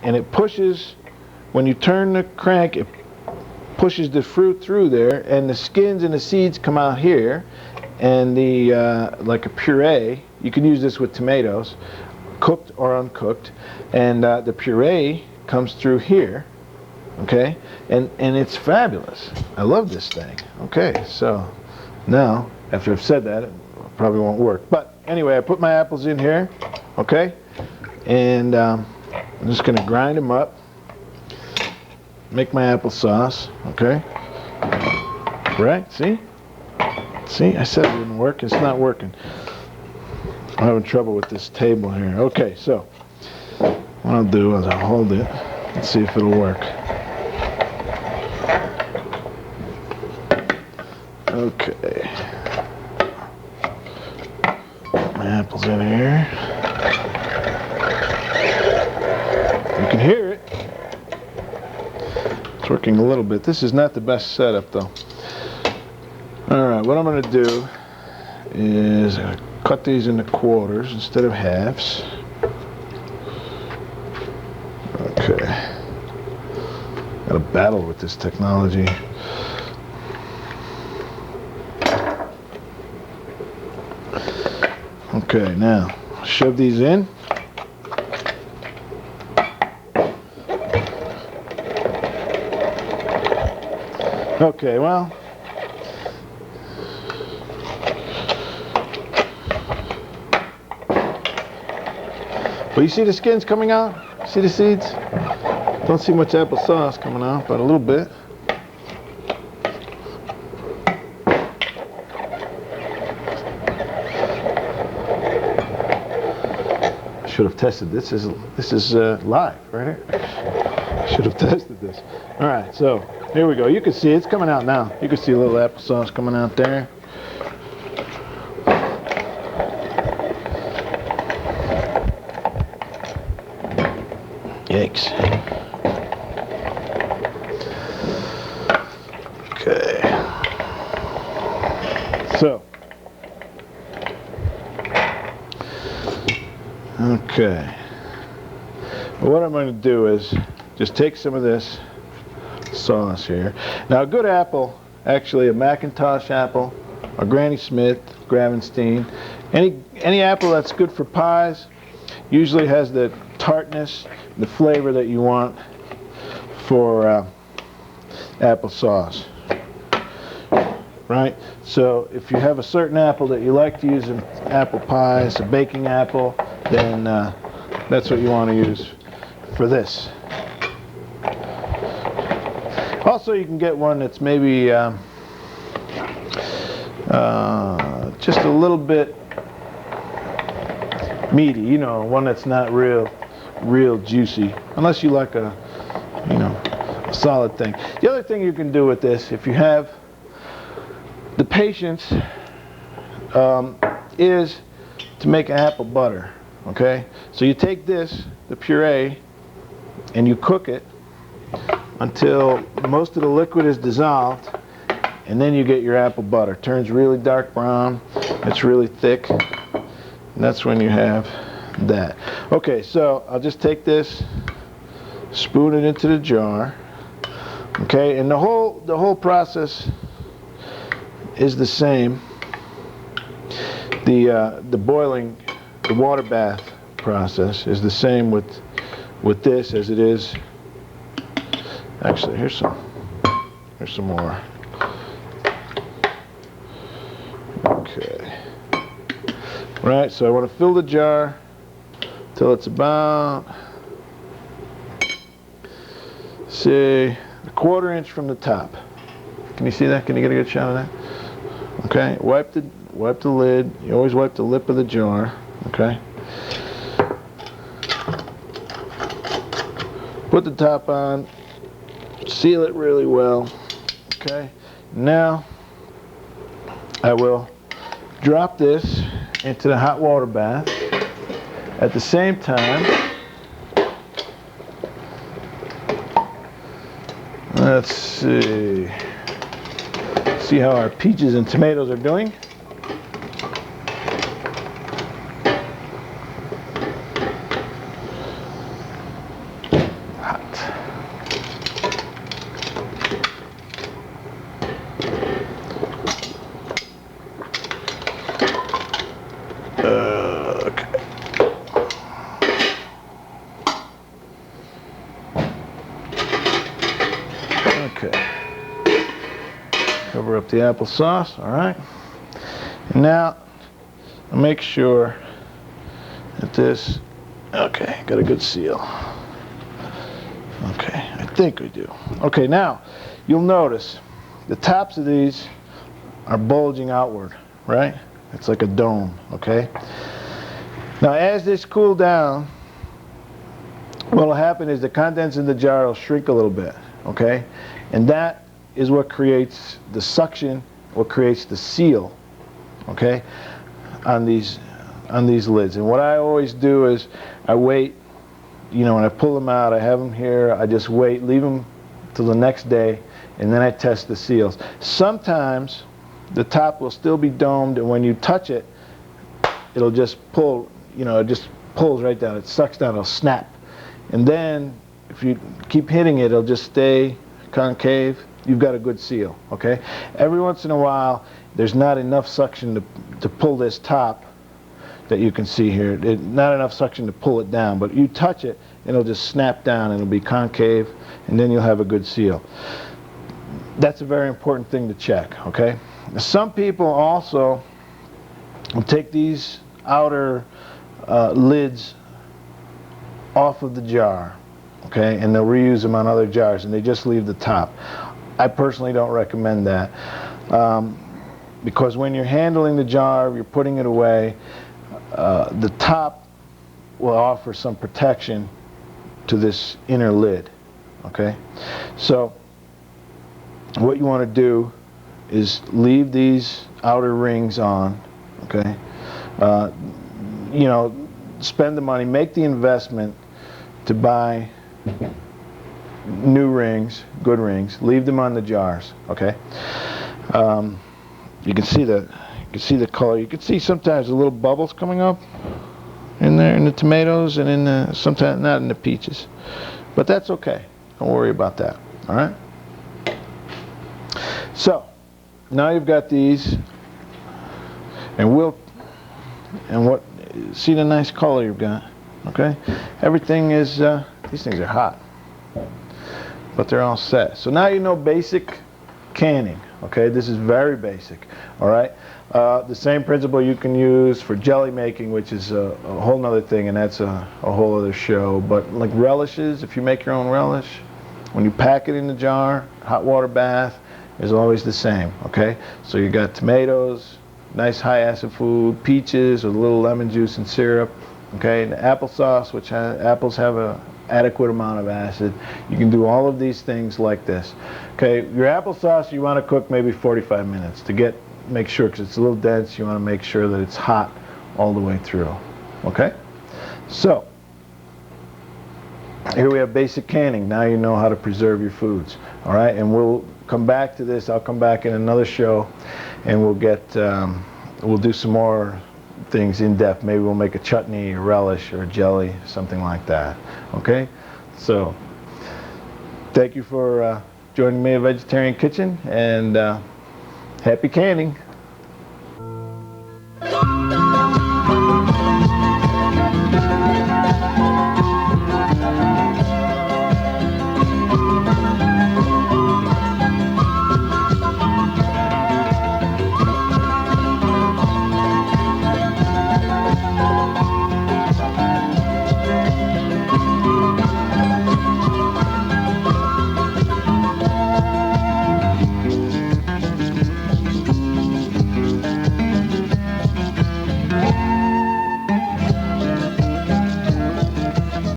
and it pushes, when you turn the crank, it pushes the fruit through there, and the skins and the seeds come out here, and the like a puree. You can use this with tomatoes, cooked or uncooked, and the puree comes through here. Okay, and it's fabulous. I love this thing. Okay, so now after I've said that, it probably won't work, but anyway, I put my apples in here. Okay, and I'm just going to grind them up, make my applesauce. Okay, right? See, I said it wouldn't work. It's not working. I'm having trouble with this table here. Okay, so what I'll do is I'll hold it and see if it'll work. Okay, my apples in here. You can hear it. It's working a little bit. This is not the best setup though. Alright, what I'm going to do is cut these into quarters instead of halves. Okay. Got to battle with this technology. Okay, now shove these in. Okay, well, you see the skins coming out? See the seeds? Don't see much applesauce coming out, but a little bit. Should have tested this. This is live right here. Should have tested this. All right, so here we go. You can see it's coming out now. You can see a little applesauce coming out there. Yikes. Okay. So. Okay. Well, what I'm going to do is just take some of this sauce here. Now, a good apple, actually a Macintosh apple, a Granny Smith, Gravenstein, any apple that's good for pies, usually has the tartness, the flavor that you want for applesauce. Right? So if you have a certain apple that you like to use in apple pies, a baking apple, then that's what you want to use for this. Also, you can get one that's maybe just a little bit meaty, you know, one that's not real juicy, unless you like a solid thing. The other thing you can do with this, if you have the patience, is to make apple butter. Okay, so you take this, the puree, and you cook it until most of the liquid is dissolved, and then you get your apple butter. It turns really dark brown, it's really thick, and that's when you have that. Okay, so I'll just take this, spoon it into the jar. Okay, and the whole process is the same. The boiling, the water bath process is the same with this as it is. Actually, here's some more. Okay. Right, so I want to fill the jar till it's about, say, a 1/4 inch from the top. Can you see that? Can you get a good shot of that? Okay, wipe the lid. You always wipe the lip of the jar. Okay. Put the top on. Seal it really well. Okay. Now I will drop this into the hot water bath. At the same time, let's see how our peaches and tomatoes are doing. hot. Okay. Okay. Cover up the applesauce, all right? And now, make sure that this, okay, got a good seal. Okay, I think we do. Okay, now, you'll notice the tops of these are bulging outward, right? It's like a dome, okay? Now, as this cools down, what will happen is the contents in the jar will shrink a little bit, okay? And that is what creates the suction, what creates the seal, okay, on these lids. And what I always do is I wait, you know, when I pull them out, I have them here, I just wait, leave them till the next day, and then I test the seals. Sometimes the top will still be domed, and when you touch it, it'll just pull, you know, it just pulls right down, it sucks down, it'll snap. And then if you keep hitting it, it'll just stay concave. You've got a good seal, okay? Every once in a while, there's not enough suction to pull this top that you can see here. Not enough suction to pull it down, but you touch it, it'll just snap down, and it'll be concave, and then you'll have a good seal. That's a very important thing to check, okay? Some people also will take these outer lids off of the jar, okay, and they'll reuse them on other jars, and they just leave the top. I personally don't recommend that because when you're handling the jar, you're putting it away, the top will offer some protection to this inner lid, okay? So what you want to do is leave these outer rings on, okay? You know, spend the money, make the investment to buy new rings, good rings, leave them on the jars, okay? You can see the color. You can see sometimes the little bubbles coming up in there in the tomatoes and in the, sometimes not in the peaches, but that's okay. Don't worry about that. All right. So now you've got these, and what? See the nice color you've got. Okay. Everything is. These things are hot, but they're all set. So now you know basic canning. Okay, this is very basic. All right, the same principle you can use for jelly making, which is a whole nother thing, and that's a whole other show. But like relishes, if you make your own relish, when you pack it in the jar, hot water bath is always the same. Okay, so you got tomatoes, nice high acid food, peaches with a little lemon juice and syrup. Okay, and applesauce, which apples have a adequate amount of acid. You can do all of these things like this. Okay, your applesauce you want to cook maybe 45 minutes to make sure, because it's a little dense, you want to make sure that it's hot all the way through. Okay, so here we have basic canning. Now you know how to preserve your foods. All right, and we'll come back to this. I'll come back in another show, and we'll do some more things in depth. Maybe we'll make a chutney, a relish, or a jelly, something like that. Okay, so thank you for joining me at Vegetarian Kitchen, and happy canning.